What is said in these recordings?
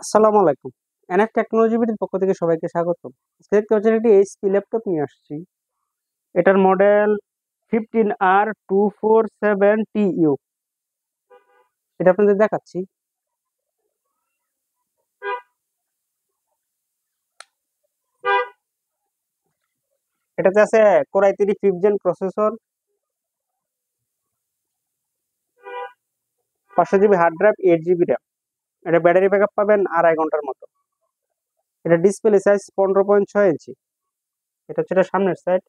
আসসালামু আলাইকুম। NF technology বিডির পক্ষ থেকে সবাইকে স্বাগতম। আজকে দেখতে পাচ্ছেন একটি এইচপি ল্যাপটপ নিয়ে আসছি। এটার মডেল 15R247TU। এটা আপনাদের দেখাচ্ছি। এটাতে আছে Core i3 5th Gen processor, 500 GB hard drive, 8 GB RAM। এটা ব্যাটারি ব্যাকআপ পাবেন 2.5 ঘন্টার মতো। এটা ডিসপ্লে সাইজ 15.6 ইঞ্চি। এটা হচ্ছে এটা সামনের সাইড,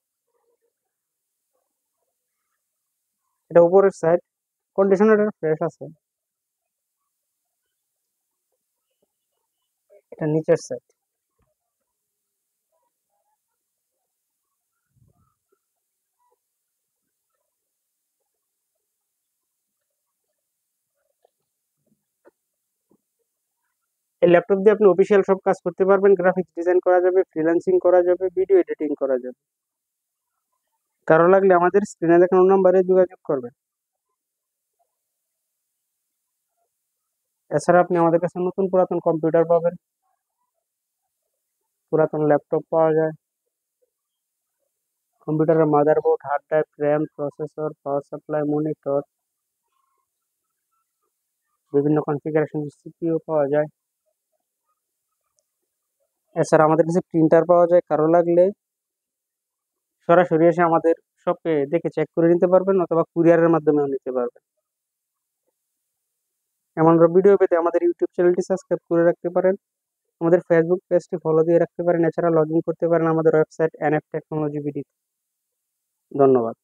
এটা উপরের সাইড। কন্ডিশন এটা ফ্রেশ আছে। এটা নিচের সাইড। এই ল্যাপটপ দিয়ে আপনি অফিসিয়াল সব কাজ করতে পারবেন। গ্রাফিক্স ডিজাইন করা যাবে, ফ্রিল্যান্সিং করা যাবে, ভিডিও এডিটিং করা যাবে। কারো লাগলে আমাদের স্ক্রিনে দেখানো নাম্বারে যোগাযোগ করবেন। এছাড়া আপনি আমাদের কাছে নতুন পুরাতন কম্পিউটার পাবেন, পুরাতন ল্যাপটপ পাওয়া যায়, কম্পিউটারের motherboard, hard drive, RAM, processor, power supply, monitor, বিভিন্ন কনফিগারেশন সিপিইউ পাওয়া যায়। এছাড়া আমাদের কাছে প্রিন্টার পাওয়া যায়। কারো লাগলে সরাসরি এসে আমাদের শপে দেখে চেক করে নিতে পারবেন, অথবা কুরিয়ারের মাধ্যমেও নিতে পারবেন। এমন ভিডিও পেতে আমাদের ইউটিউব চ্যানেলটি সাবস্ক্রাইব করে রাখতে পারেন, আমাদের ফেসবুক পেজটি ফলো দিয়ে রাখতে পারেন। এছাড়া লগ ইন করতে পারেন আমাদের ওয়েবসাইট এনএফ টেকনোলজি বিডি। ধন্যবাদ।